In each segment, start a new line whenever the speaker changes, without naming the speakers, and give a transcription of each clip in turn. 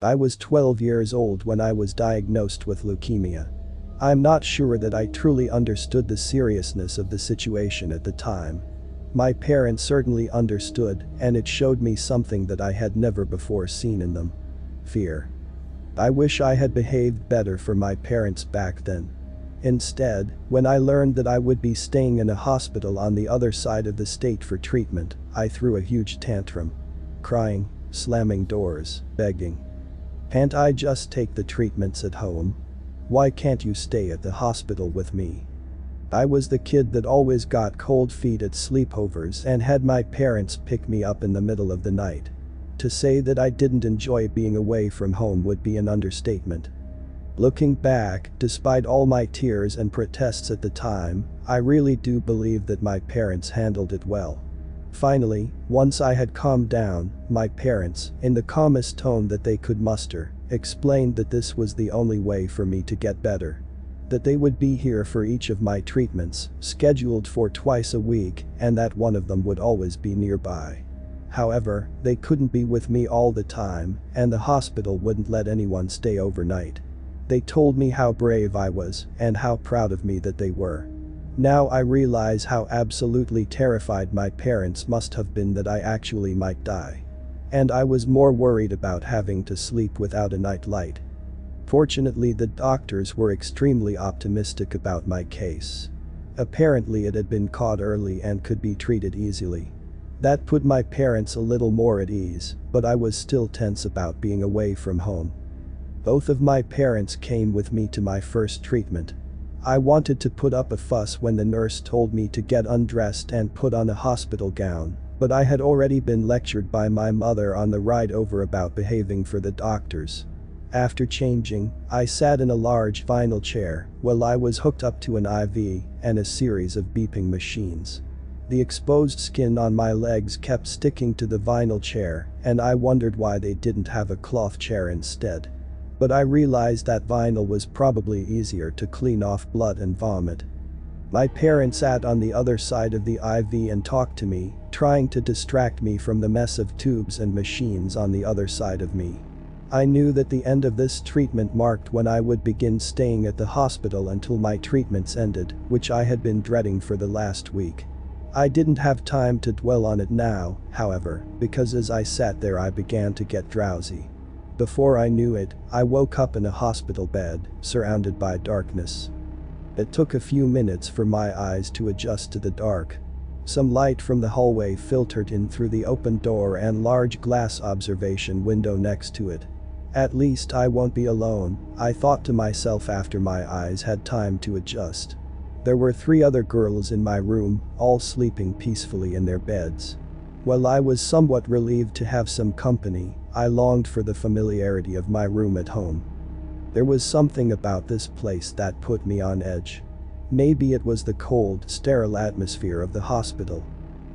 I was 12 years old when I was diagnosed with leukemia. I'm not sure that I truly understood the seriousness of the situation at the time. My parents certainly understood, and it showed me something that I had never before seen in them. Fear. I wish I had behaved better for my parents back then. Instead, when I learned that I would be staying in a hospital on the other side of the state for treatment, I threw a huge tantrum. Crying, slamming doors, begging. Can't I just take the treatments at home? Why can't you stay at the hospital with me? I was the kid that always got cold feet at sleepovers and had my parents pick me up in the middle of the night. To say that I didn't enjoy being away from home would be an understatement. Looking back, despite all my tears and protests at the time, I really do believe that my parents handled it well. Finally, once I had calmed down, my parents, in the calmest tone that they could muster, explained that this was the only way for me to get better. That they would be here for each of my treatments, scheduled for twice a week, and that one of them would always be nearby. However, they couldn't be with me all the time, and the hospital wouldn't let anyone stay overnight. They told me how brave I was and how proud of me that they were. Now I realize how absolutely terrified my parents must have been that I actually might die. And I was more worried about having to sleep without a night light. Fortunately, the doctors were extremely optimistic about my case. Apparently it had been caught early and could be treated easily. That put my parents a little more at ease, but I was still tense about being away from home. Both of my parents came with me to my first treatment. I wanted to put up a fuss when the nurse told me to get undressed and put on a hospital gown, but I had already been lectured by my mother on the ride over about behaving for the doctors. After changing, I sat in a large vinyl chair while I was hooked up to an IV and a series of beeping machines. The exposed skin on my legs kept sticking to the vinyl chair, and I wondered why they didn't have a cloth chair instead. But I realized that vinyl was probably easier to clean off blood and vomit. My parents sat on the other side of the IV and talked to me, trying to distract me from the mess of tubes and machines on the other side of me. I knew that the end of this treatment marked when I would begin staying at the hospital until my treatments ended, which I had been dreading for the last week. I didn't have time to dwell on it now, however, because as I sat there I began to get drowsy. Before I knew it, I woke up in a hospital bed, surrounded by darkness. It took a few minutes for my eyes to adjust to the dark. Some light from the hallway filtered in through the open door and large glass observation window next to it. At least I won't be alone, I thought to myself after my eyes had time to adjust. There were 3 other girls in my room, all sleeping peacefully in their beds. While I was somewhat relieved to have some company, I longed for the familiarity of my room at home. There was something about this place that put me on edge. Maybe it was the cold, sterile atmosphere of the hospital.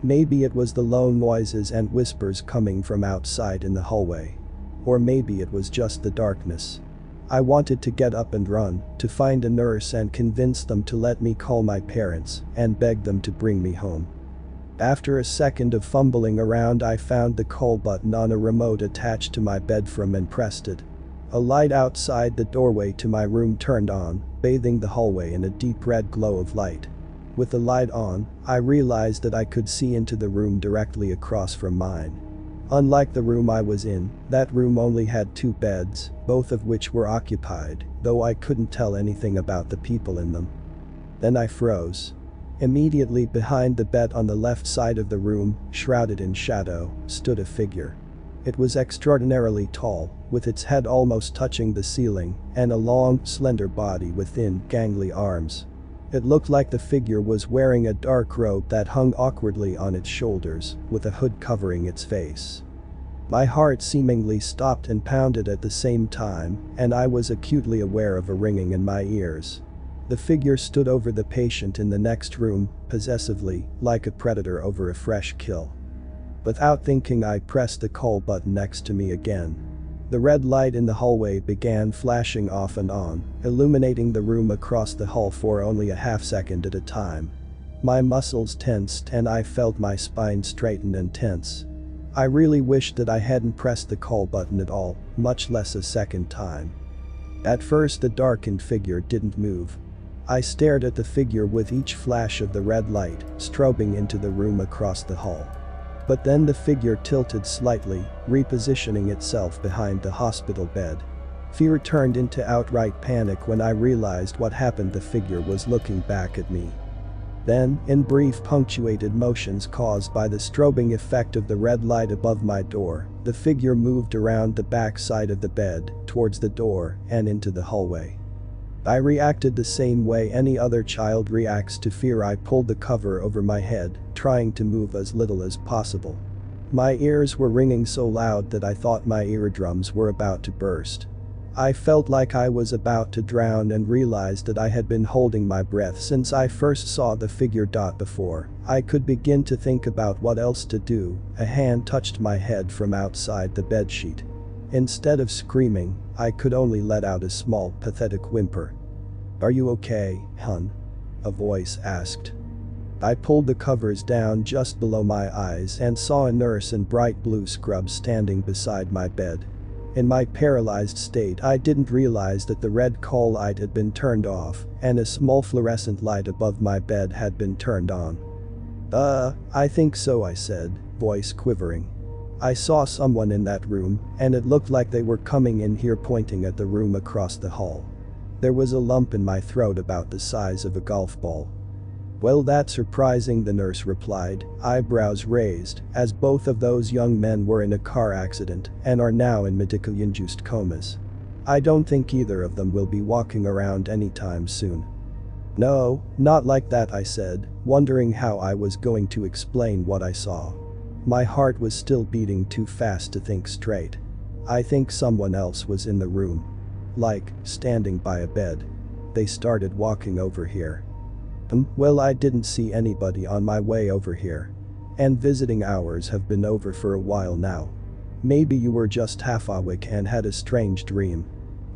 Maybe it was the low noises and whispers coming from outside in the hallway. Or maybe it was just the darkness. I wanted to get up and run, to find a nurse and convince them to let me call my parents and beg them to bring me home. After a second of fumbling around, I found the call button on a remote attached to my bed frame and pressed it. A light outside the doorway to my room turned on, bathing the hallway in a deep red glow of light. With the light on, I realized that I could see into the room directly across from mine. Unlike the room I was in, that room only had 2 beds, both of which were occupied, though I couldn't tell anything about the people in them. Then I froze. Immediately behind the bed on the left side of the room, shrouded in shadow, stood a figure. It was extraordinarily tall, with its head almost touching the ceiling, and a long, slender body with thin, gangly arms. It looked like the figure was wearing a dark robe that hung awkwardly on its shoulders, with a hood covering its face. My heart seemingly stopped and pounded at the same time, and I was acutely aware of a ringing in my ears. The figure stood over the patient in the next room, possessively, like a predator over a fresh kill. Without thinking, I pressed the call button next to me again. The red light in the hallway began flashing off and on, illuminating the room across the hall for only a half second at a time. My muscles tensed and I felt my spine straighten and tense. I really wished that I hadn't pressed the call button at all, much less a second time. At first the darkened figure didn't move. I stared at the figure with each flash of the red light, strobing into the room across the hall. But then the figure tilted slightly, repositioning itself behind the hospital bed. Fear turned into outright panic when I realized what happened. The figure was looking back at me. Then, in brief punctuated motions caused by the strobing effect of the red light above my door, the figure moved around the back side of the bed, towards the door, and into the hallway. I reacted the same way any other child reacts to fear. I pulled the cover over my head, trying to move as little as possible. My ears were ringing so loud that I thought my eardrums were about to burst. I felt like I was about to drown and realized that I had been holding my breath since I first saw the figure. Before I could begin to think about what else to do, a hand touched my head from outside the bedsheet. Instead of screaming, I could only let out a small, pathetic whimper. "Are you okay, hun?" a voice asked. I pulled the covers down just below my eyes and saw a nurse in bright blue scrubs standing beside my bed. In my paralyzed state, I didn't realize that the red call light had been turned off and a small fluorescent light above my bed had been turned on. I think so," I said, voice quivering. "I saw someone in that room, and it looked like they were coming in here," pointing at the room across the hall. There was a lump in my throat about the size of a golf ball. "Well, that's surprising," the nurse replied, eyebrows raised, as both of those young men were in a car accident and are now in medical-induced comas. "I don't think either of them will be walking around anytime soon." "No, not like that," I said, wondering how I was going to explain what I saw. My heart was still beating too fast to think straight. "I think someone else was in the room. Like, standing by a bed. They started walking over here." Well, I didn't see anybody on my way over here. And visiting hours have been over for a while now. Maybe you were just half awake and had a strange dream.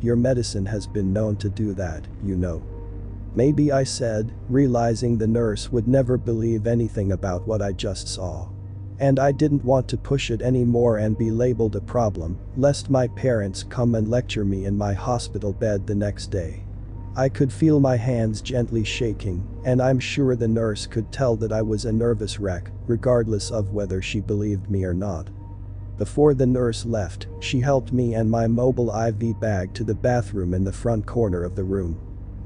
Your medicine has been known to do that, you know." "Maybe," I said, realizing the nurse would never believe anything about what I just saw. And I didn't want to push it anymore and be labeled a problem, lest my parents come and lecture me in my hospital bed the next day. I could feel my hands gently shaking, and I'm sure the nurse could tell that I was a nervous wreck, regardless of whether she believed me or not. Before the nurse left, she helped me and my mobile IV bag to the bathroom in the front corner of the room.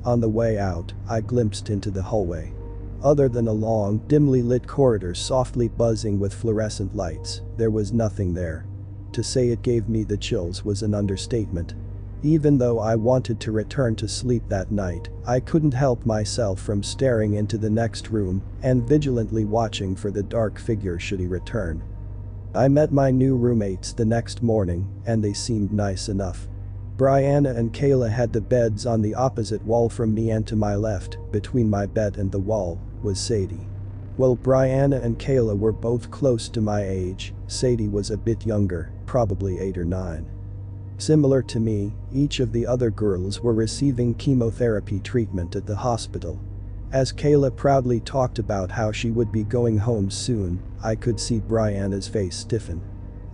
On the way out, I glimpsed into the hallway. Other than a long, dimly lit corridor softly buzzing with fluorescent lights, there was nothing there. To say it gave me the chills was an understatement. Even though I wanted to return to sleep that night, I couldn't help myself from staring into the next room and vigilantly watching for the dark figure should he return. I met my new roommates the next morning, and they seemed nice enough. Brianna and Kayla had the beds on the opposite wall from me, and to my left, between my bed and the wall, was Sadie. Well, Brianna and Kayla were both close to my age. Sadie was a bit younger, probably 8 or 9. Similar to me, each of the other girls were receiving chemotherapy treatment at the hospital. As Kayla proudly talked about how she would be going home soon, I could see Brianna's face stiffen.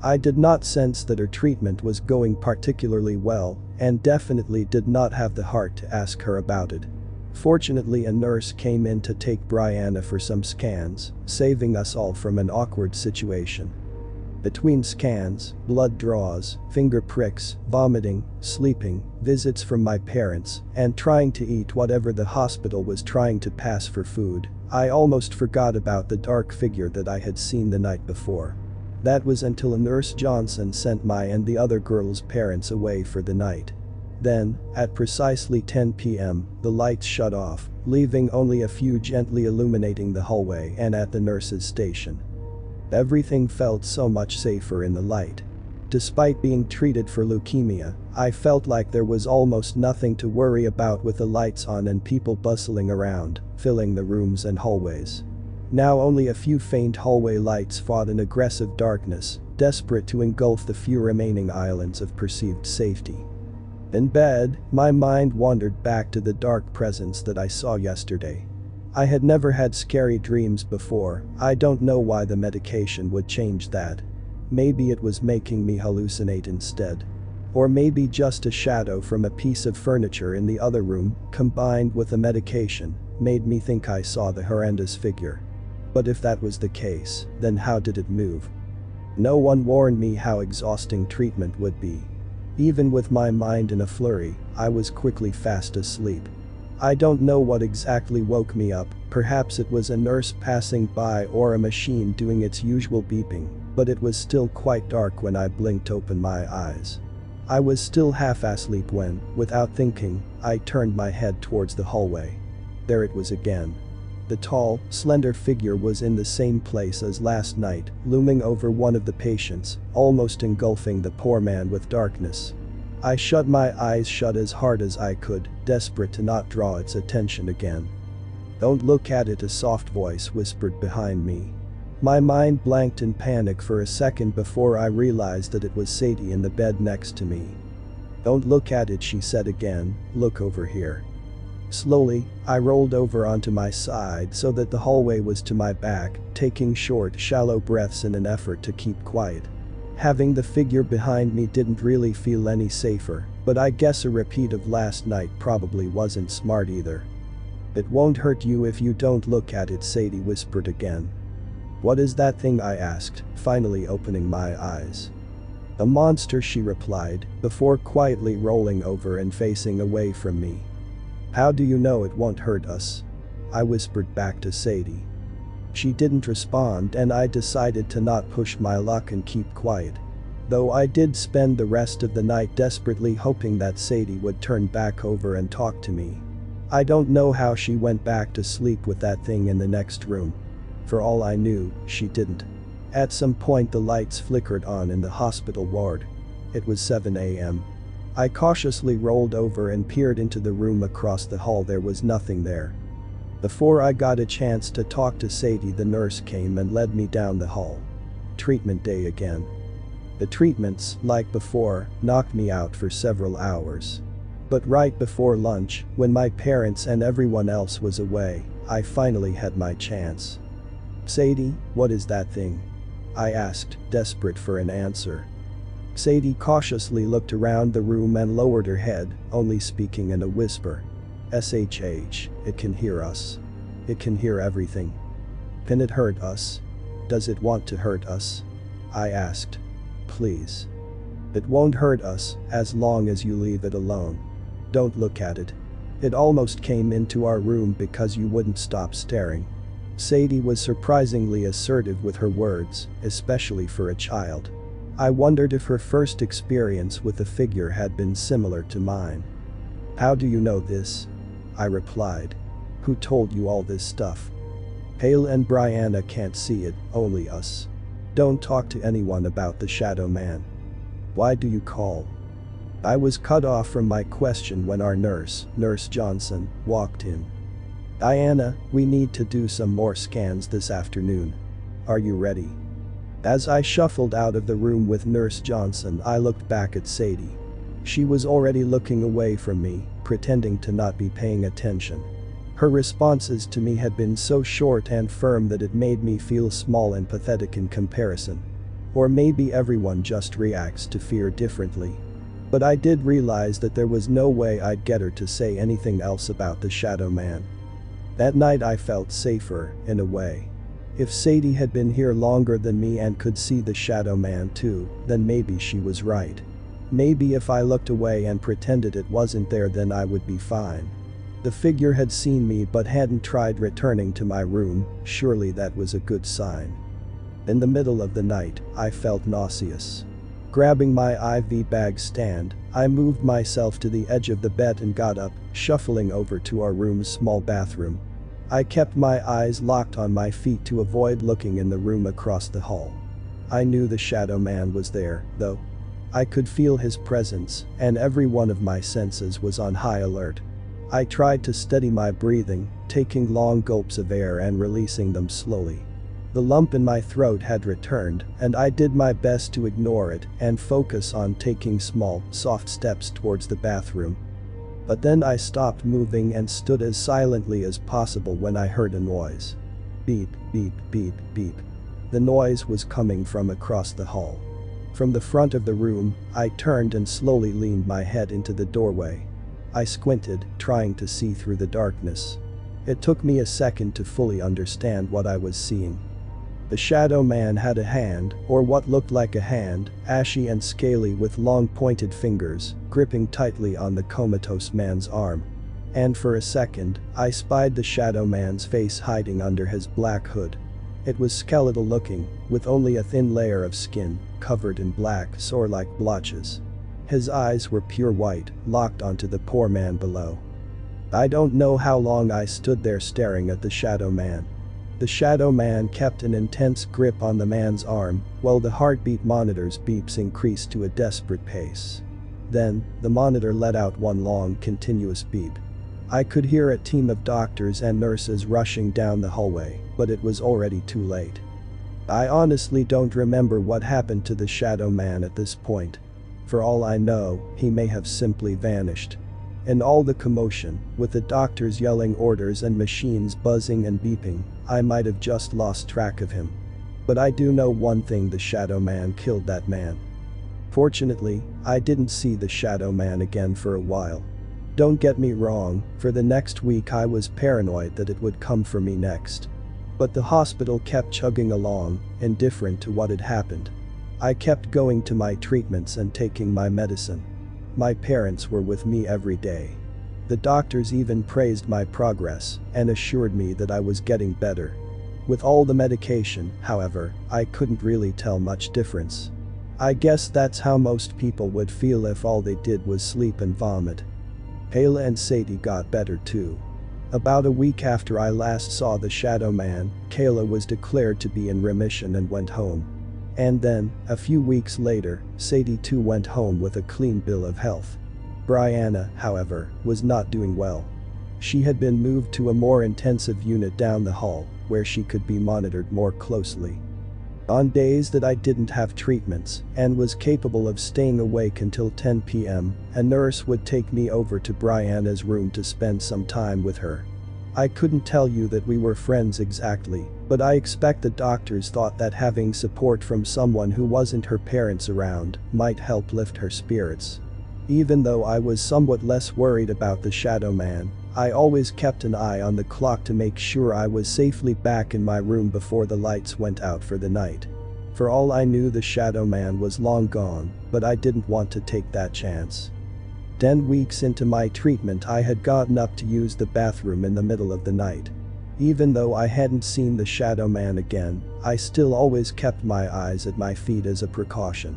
I did not sense that her treatment was going particularly well, and definitely did not have the heart to ask her about it. Fortunately, a nurse came in to take Brianna for some scans, saving us all from an awkward situation. Between scans, blood draws, finger pricks, vomiting, sleeping, visits from my parents, and trying to eat whatever the hospital was trying to pass for food, I almost forgot about the dark figure that I had seen the night before. That was until a Nurse Johnson sent my and the other girls' parents away for the night. Then, at precisely 10 p.m., the lights shut off, leaving only a few gently illuminating the hallway and at the nurse's station. Everything felt so much safer in the light. Despite being treated for leukemia, I felt like there was almost nothing to worry about with the lights on and people bustling around, filling the rooms and hallways. Now only a few faint hallway lights fought in aggressive darkness, desperate to engulf the few remaining islands of perceived safety. In bed, my mind wandered back to the dark presence that I saw yesterday. I had never had scary dreams before. I don't know why the medication would change that. Maybe it was making me hallucinate instead. Or maybe just a shadow from a piece of furniture in the other room, combined with the medication, made me think I saw the horrendous figure. But if that was the case, then how did it move? No one warned me how exhausting treatment would be. Even with my mind in a flurry, I was quickly fast asleep. I don't know what exactly woke me up, perhaps it was a nurse passing by or a machine doing its usual beeping, but it was still quite dark when I blinked open my eyes. I was still half asleep when, without thinking, I turned my head towards the hallway. There it was again. The tall, slender figure was in the same place as last night, looming over one of the patients, almost engulfing the poor man with darkness. I shut my eyes shut as hard as I could, desperate to not draw its attention again. "Don't look at it," a soft voice whispered behind me. My mind blanked in panic for a second before I realized that it was Sadie in the bed next to me. "Don't look at it," she said again, "look over here." Slowly, I rolled over onto my side so that the hallway was to my back, taking short, shallow breaths in an effort to keep quiet. Having the figure behind me didn't really feel any safer, but I guess a repeat of last night probably wasn't smart either. "It won't hurt you if you don't look at it," Sadie whispered again. "What is that thing?" I asked, finally opening my eyes. "A monster," she replied, before quietly rolling over and facing away from me. "How do you know it won't hurt us?" I whispered back to Sadie. She didn't respond and I decided to not push my luck and keep quiet. Though I did spend the rest of the night desperately hoping that Sadie would turn back over and talk to me. I don't know how she went back to sleep with that thing in the next room. For all I knew, she didn't. At some point the lights flickered on in the hospital ward. It was 7 a.m. I cautiously rolled over and peered into the room across the hall. There was nothing there. Before I got a chance to talk to Sadie, the nurse came and led me down the hall. Treatment day again. The treatments, like before, knocked me out for several hours. But right before lunch, when my parents and everyone else was away, I finally had my chance. "Sadie, what is that thing?" I asked, desperate for an answer. Sadie cautiously looked around the room and lowered her head, only speaking in a whisper. "SHH, it can hear us. It can hear everything." "Can it hurt us? Does it want to hurt us?" I asked. "Please." "It won't hurt us, as long as you leave it alone. Don't look at it. It almost came into our room because you wouldn't stop staring." Sadie was surprisingly assertive with her words, especially for a child. I wondered if her first experience with the figure had been similar to mine. "How do you know this?" I replied. "Who told you all this stuff?" "Hale and Brianna can't see it, only us. Don't talk to anyone about the shadow man." "Why do you call?" I was cut off from my question when our nurse, Nurse Johnson, walked in. "Diana, we need to do some more scans this afternoon. Are you ready?" As I shuffled out of the room with Nurse Johnson, I looked back at Sadie. She was already looking away from me, pretending to not be paying attention. Her responses to me had been so short and firm that it made me feel small and pathetic in comparison. Or maybe everyone just reacts to fear differently. But I did realize that there was no way I'd get her to say anything else about the shadow man. That night I felt safer, in a way. If Sadie had been here longer than me and could see the shadow man too, then maybe she was right. Maybe if I looked away and pretended it wasn't there, then I would be fine. The figure had seen me but hadn't tried returning to my room. Surely that was a good sign. In the middle of the night, I felt nauseous. Grabbing my IV bag stand, I moved myself to the edge of the bed and got up, shuffling over to our room's small bathroom. I kept my eyes locked on my feet to avoid looking in the room across the hall. I knew the shadow man was there, though. I could feel his presence, and every one of my senses was on high alert. I tried to steady my breathing, taking long gulps of air and releasing them slowly. The lump in my throat had returned, and I did my best to ignore it and focus on taking small, soft steps towards the bathroom. But then I stopped moving and stood as silently as possible when I heard a noise. Beep, beep, beep, beep. The noise was coming from across the hall. From the front of the room, I turned and slowly leaned my head into the doorway. I squinted, trying to see through the darkness. It took me a second to fully understand what I was seeing. The shadow man had a hand, or what looked like a hand, ashy and scaly with long pointed fingers, gripping tightly on the comatose man's arm. And for a second, I spied the shadow man's face hiding under his black hood. It was skeletal looking, with only a thin layer of skin, covered in black, sore-like blotches. His eyes were pure white, locked onto the poor man below. I don't know how long I stood there staring at the shadow man. The shadow man kept an intense grip on the man's arm, while the heartbeat monitor's beeps increased to a desperate pace. Then, the monitor let out one long, continuous beep. I could hear a team of doctors and nurses rushing down the hallway, but it was already too late. I honestly don't remember what happened to the shadow man at this point. For all I know, he may have simply vanished. In all the commotion, with the doctors yelling orders and machines buzzing and beeping, I might have just lost track of him. But I do know one thing: the shadow man killed that man. Fortunately, I didn't see the shadow man again for a while. Don't get me wrong, for the next week I was paranoid that it would come for me next. But the hospital kept chugging along, indifferent to what had happened. I kept going to my treatments and taking my medicine. My parents were with me every day. The doctors even praised my progress and assured me that I was getting better. With all the medication, however, I couldn't really tell much difference. I guess that's how most people would feel if all they did was sleep and vomit. Kayla and Sadie got better too. About a week after I last saw the shadow man, Kayla was declared to be in remission and went home. And then, a few weeks later, Sadie too went home with a clean bill of health. Brianna, however, was not doing well. She had been moved to a more intensive unit down the hall, where she could be monitored more closely. On days that I didn't have treatments and was capable of staying awake until 10 p.m., a nurse would take me over to Brianna's room to spend some time with her. I couldn't tell you that we were friends exactly, but I expect the doctors thought that having support from someone who wasn't her parents around might help lift her spirits. Even though I was somewhat less worried about the shadow man, I always kept an eye on the clock to make sure I was safely back in my room before the lights went out for the night. For all I knew, the shadow man was long gone, but I didn't want to take that chance. 10 weeks into my treatment, I had gotten up to use the bathroom in the middle of the night. Even though I hadn't seen the shadow man again, I still always kept my eyes at my feet as a precaution.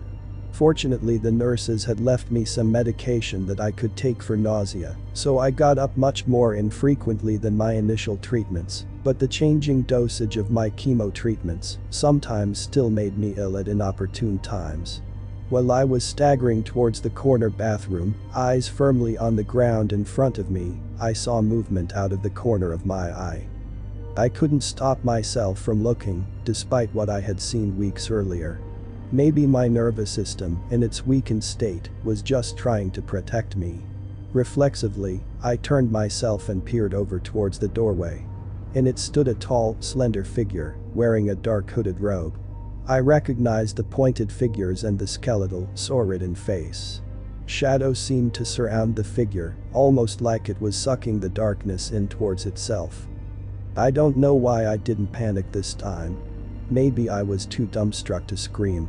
Fortunately, the nurses had left me some medication that I could take for nausea, so I got up much more infrequently than my initial treatments, but the changing dosage of my chemo treatments sometimes still made me ill at inopportune times. While I was staggering towards the corner bathroom, eyes firmly on the ground in front of me, I saw movement out of the corner of my eye. I couldn't stop myself from looking, despite what I had seen weeks earlier. Maybe my nervous system, in its weakened state, was just trying to protect me. Reflexively, I turned myself and peered over towards the doorway. In it stood a tall, slender figure, wearing a dark hooded robe. I recognized the pointed figures and the skeletal, sore-ridden face. Shadows seemed to surround the figure, almost like it was sucking the darkness in towards itself. I don't know why I didn't panic this time. Maybe I was too dumbstruck to scream.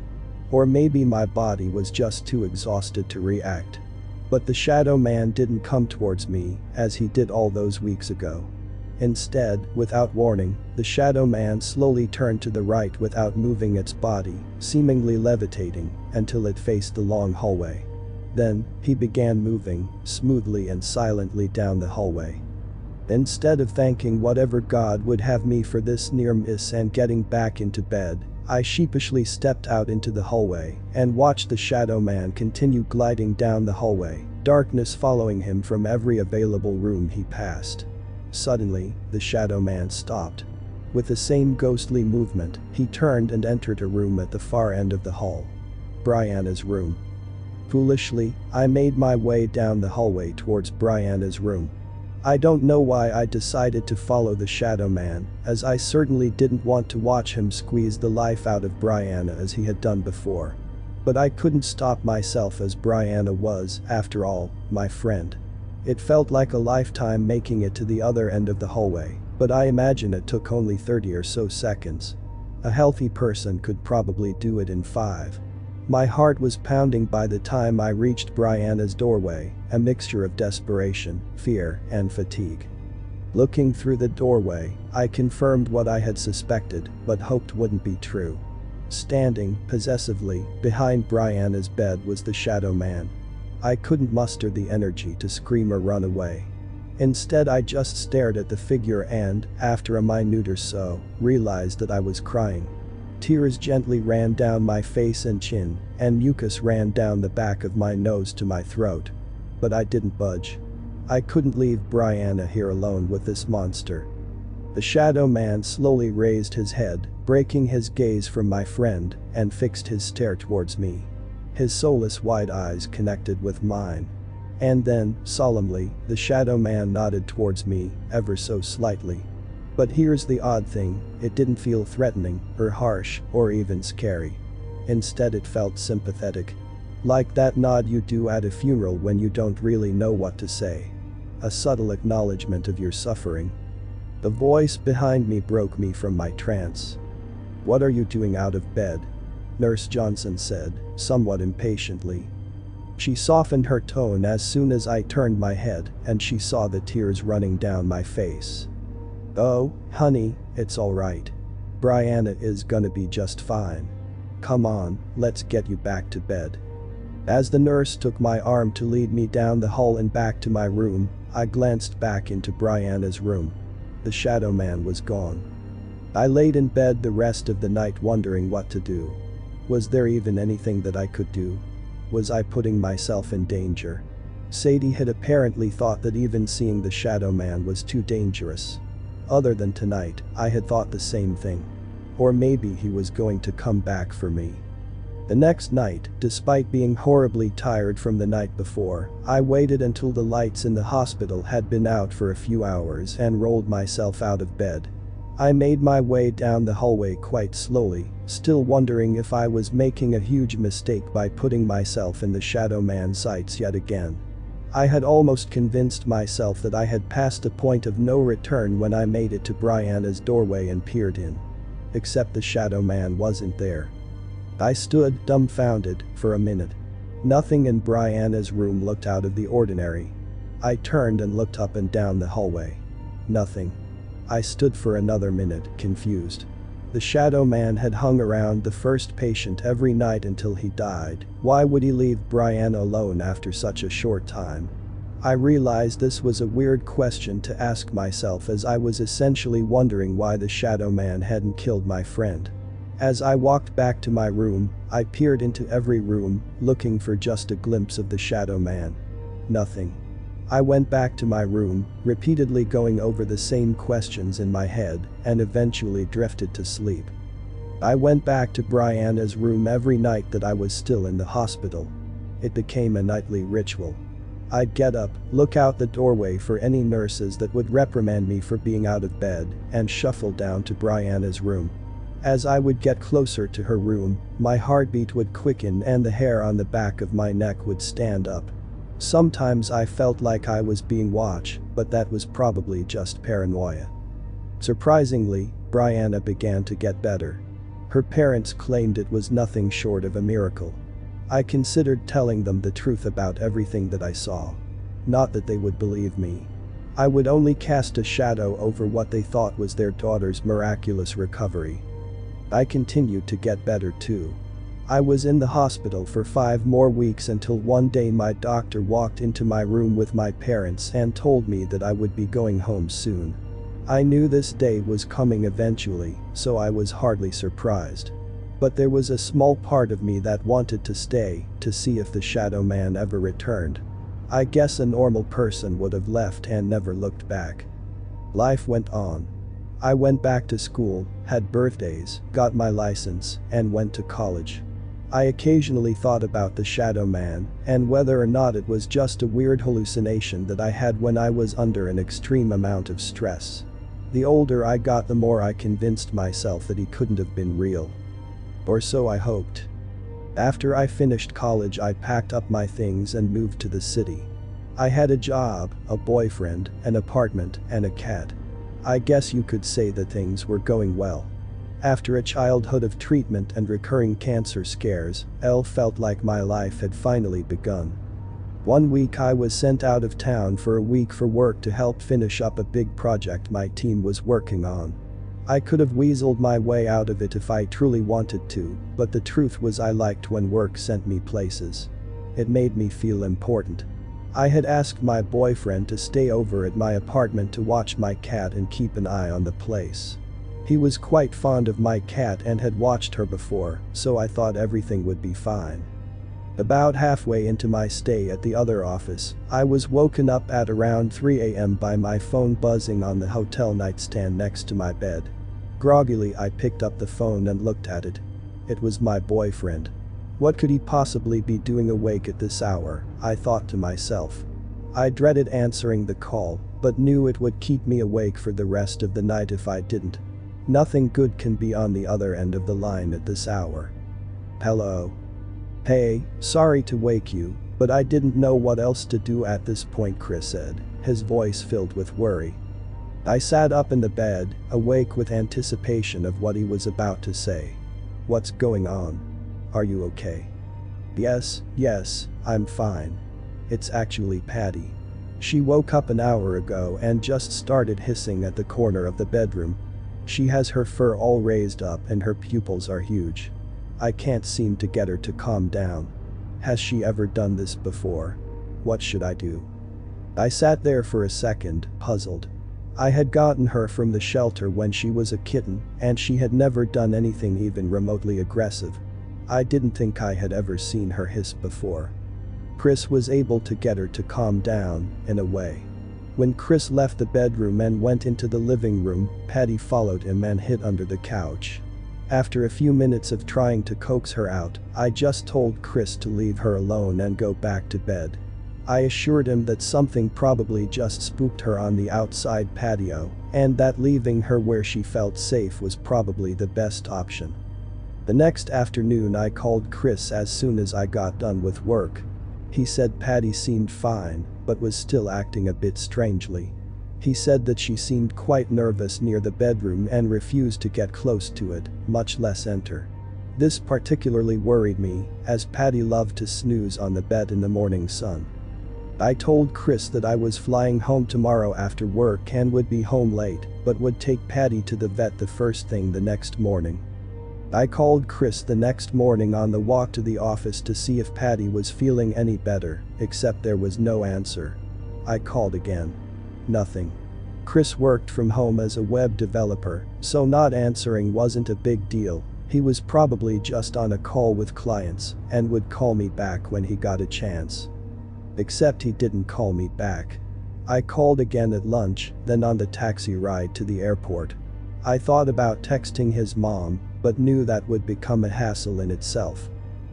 Or maybe my body was just too exhausted to react. But the shadow man didn't come towards me, as he did all those weeks ago. Instead, without warning, the shadow man slowly turned to the right without moving its body, seemingly levitating, until it faced the long hallway. Then, he began moving, smoothly and silently down the hallway. Instead of thanking whatever God would have me for this near miss and getting back into bed, I sheepishly stepped out into the hallway and watched the shadow man continue gliding down the hallway, darkness following him from every available room he passed. Suddenly, the shadow man stopped. With the same ghostly movement, he turned and entered a room at the far end of the hall. Brianna's room. Foolishly, I made my way down the hallway towards Brianna's room. I don't know why I decided to follow the shadow man, as I certainly didn't want to watch him squeeze the life out of Brianna as he had done before. But I couldn't stop myself, as Brianna was, after all, my friend. It felt like a lifetime making it to the other end of the hallway, but I imagine it took only 30 or so seconds. A healthy person could probably do it in 5. My heart was pounding by the time I reached Brianna's doorway, a mixture of desperation, fear, and fatigue. Looking through the doorway, I confirmed what I had suspected, but hoped wouldn't be true. Standing, possessively, behind Brianna's bed was the shadow man. I couldn't muster the energy to scream or run away. Instead, I just stared at the figure and, after a minute or so, realized that I was crying. Tears gently ran down my face and chin, and mucus ran down the back of my nose to my throat. But I didn't budge. I couldn't leave Brianna here alone with this monster. The shadow man slowly raised his head, breaking his gaze from my friend, and fixed his stare towards me. His soulless wide eyes connected with mine. And then, solemnly, the shadow man nodded towards me, ever so slightly. But here's the odd thing, it didn't feel threatening, or harsh, or even scary. Instead, it felt sympathetic. Like that nod you do at a funeral when you don't really know what to say. A subtle acknowledgement of your suffering. The voice behind me broke me from my trance. "What are you doing out of bed?" Nurse Johnson said, somewhat impatiently. She softened her tone as soon as I turned my head, and she saw the tears running down my face. "Oh, honey, it's alright. Brianna is gonna be just fine. Come on, let's get you back to bed." As the nurse took my arm to lead me down the hall and back to my room, I glanced back into Brianna's room. The shadow man was gone. I laid in bed the rest of the night wondering what to do. Was there even anything that I could do? Was I putting myself in danger? Sadie had apparently thought that even seeing the shadow man was too dangerous. Other than tonight, I had thought the same thing. Or maybe he was going to come back for me. The next night, despite being horribly tired from the night before, I waited until the lights in the hospital had been out for a few hours and rolled myself out of bed. I made my way down the hallway quite slowly, still wondering if I was making a huge mistake by putting myself in the shadow man's sights yet again. I had almost convinced myself that I had passed a point of no return when I made it to Brianna's doorway and peered in. Except the shadow man wasn't there. I stood, dumbfounded, for a minute. Nothing in Brianna's room looked out of the ordinary. I turned and looked up and down the hallway. Nothing. I stood for another minute, confused. The shadow man had hung around the first patient every night until he died. Why would he leave Brianna alone after such a short time? I realized this was a weird question to ask myself, as I was essentially wondering why the shadow man hadn't killed my friend. As I walked back to my room, I peered into every room, looking for just a glimpse of the shadow man. Nothing. I went back to my room, repeatedly going over the same questions in my head, and eventually drifted to sleep. I went back to Brianna's room every night that I was still in the hospital. It became a nightly ritual. I'd get up, look out the doorway for any nurses that would reprimand me for being out of bed, and shuffle down to Brianna's room. As I would get closer to her room, my heartbeat would quicken and the hair on the back of my neck would stand up. Sometimes I felt like I was being watched, but that was probably just paranoia. Surprisingly, Brianna began to get better. Her parents claimed it was nothing short of a miracle. I considered telling them the truth about everything that I saw. Not that they would believe me. I would only cast a shadow over what they thought was their daughter's miraculous recovery. I continued to get better too. I was in the hospital for 5 more weeks until one day my doctor walked into my room with my parents and told me that I would be going home soon. I knew this day was coming eventually, so I was hardly surprised. But there was a small part of me that wanted to stay to see if the shadow man ever returned. I guess a normal person would have left and never looked back. Life went on. I went back to school, had birthdays, got my license, and went to college. I occasionally thought about the shadow man and whether or not it was just a weird hallucination that I had when I was under an extreme amount of stress. The older I got, the more I convinced myself that he couldn't have been real. Or so I hoped. After I finished college, I packed up my things and moved to the city. I had a job, a boyfriend, an apartment, and a cat. I guess you could say that things were going well. After a childhood of treatment and recurring cancer scares, it felt like my life had finally begun. One week I was sent out of town for a week for work to help finish up a big project my team was working on. I could have weaseled my way out of it if I truly wanted to, but the truth was I liked when work sent me places. It made me feel important. I had asked my boyfriend to stay over at my apartment to watch my cat and keep an eye on the place. He was quite fond of my cat and had watched her before, so I thought everything would be fine. About halfway into my stay at the other office, I was woken up at around 3 a.m. by my phone buzzing on the hotel nightstand next to my bed. Groggily, I picked up the phone and looked at it. It was my boyfriend. What could he possibly be doing awake at this hour, I thought to myself. I dreaded answering the call, but knew it would keep me awake for the rest of the night if I didn't. Nothing good can be on the other end of the line at this hour. Hello. Hey, sorry to wake you, but I didn't know what else to do at this point, Chris said, his voice filled with worry. I sat up in the bed, awake with anticipation of what he was about to say. What's going on? Are you okay? Yes, I'm fine. It's actually Patty. She woke up an hour ago and just started hissing at the corner of the bedroom. She has her fur all raised up and her pupils are huge. I can't seem to get her to calm down. Has she ever done this before? What should I do? I sat there for a second, puzzled. I had gotten her from the shelter when she was a kitten, and she had never done anything even remotely aggressive. I didn't think I had ever seen her hiss before. Chris was able to get her to calm down, in a way. When Chris left the bedroom and went into the living room, Patty followed him and hid under the couch. After a few minutes of trying to coax her out, I just told Chris to leave her alone and go back to bed. I assured him that something probably just spooked her on the outside patio, and that leaving her where she felt safe was probably the best option. The next afternoon I called Chris as soon as I got done with work. He said Patty seemed fine, but was still acting a bit strangely. He said that she seemed quite nervous near the bedroom and refused to get close to it, much less enter. This particularly worried me, as Patty loved to snooze on the bed in the morning sun. I told Chris that I was flying home tomorrow after work and would be home late, but would take Patty to the vet the first thing the next morning. I called Chris the next morning on the walk to the office to see if Patty was feeling any better, except there was no answer. I called again. Nothing. Chris worked from home as a web developer, so not answering wasn't a big deal. He was probably just on a call with clients and would call me back when he got a chance. Except he didn't call me back. I called again at lunch, then on the taxi ride to the airport. I thought about texting his mom, but knew that would become a hassle in itself.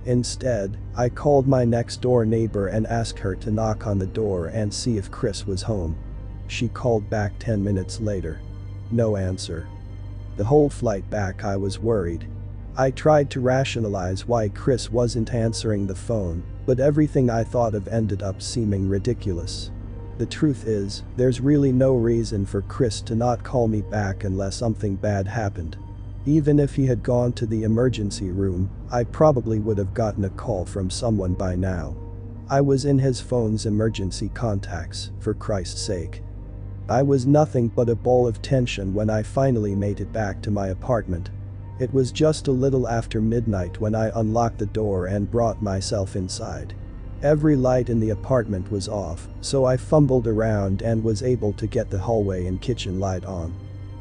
Instead, I called my next door neighbor and asked her to knock on the door and see if Chris was home. She called back 10 minutes later. No answer. The whole flight back I was worried. I tried to rationalize why Chris wasn't answering the phone, but everything I thought of ended up seeming ridiculous. The truth is, there's really no reason for Chris to not call me back unless something bad happened. Even if he had gone to the emergency room, I probably would have gotten a call from someone by now. I was in his phone's emergency contacts, for Christ's sake. I was nothing but a ball of tension when I finally made it back to my apartment. It was just a little after midnight when I unlocked the door and brought myself inside. Every light in the apartment was off, so I fumbled around and was able to get the hallway and kitchen light on.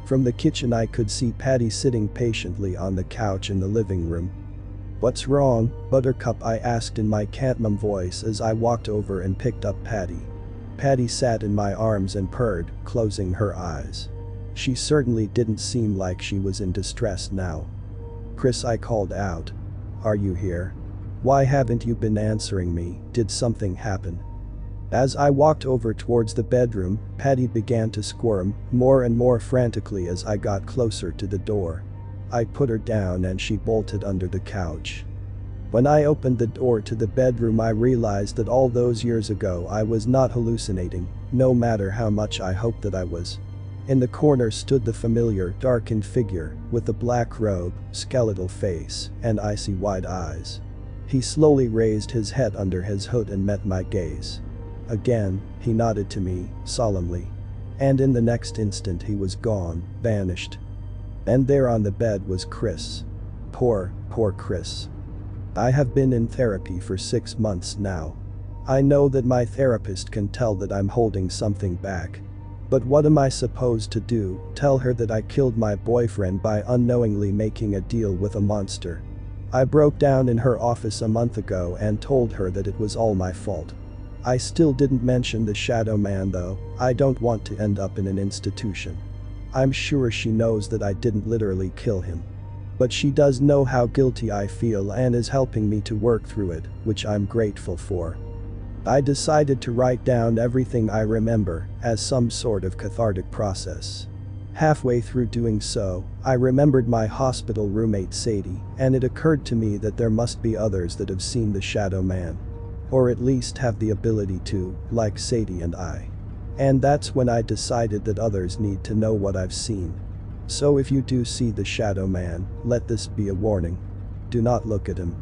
From the kitchen I could see Patty sitting patiently on the couch in the living room. "What's wrong, Buttercup?" I asked in my cat-mom voice as I walked over and picked up Patty. Patty sat in my arms and purred, closing her eyes. She certainly didn't seem like she was in distress now. "Chris," I called out. "Are you here?" Why haven't you been answering me? Did something happen? As I walked over towards the bedroom, Patty began to squirm more and more frantically as I got closer to the door. I put her down and she bolted under the couch. When I opened the door to the bedroom, I realized that all those years ago I was not hallucinating, no matter how much I hoped that I was. In the corner stood the familiar, darkened figure, with a black robe, skeletal face, and icy white eyes. He slowly raised his head under his hood and met my gaze. Again, he nodded to me, solemnly. And in the next instant he was gone, vanished. And there on the bed was Chris. Poor Chris. I have been in therapy for 6 months now. I know that my therapist can tell that I'm holding something back. But what am I supposed to do? Tell her that I killed my boyfriend by unknowingly making a deal with a monster? I broke down in her office a month ago and told her that it was all my fault. I still didn't mention the shadow man though. I don't want to end up in an institution. I'm sure she knows that I didn't literally kill him. But she does know how guilty I feel and is helping me to work through it, which I'm grateful for. I decided to write down everything I remember, as some sort of cathartic process. Halfway through doing so, I remembered my hospital roommate Sadie, and it occurred to me that there must be others that have seen the shadow man. Or at least have the ability to, like Sadie and I. And that's when I decided that others need to know what I've seen. So if you do see the shadow man, let this be a warning. Do not look at him.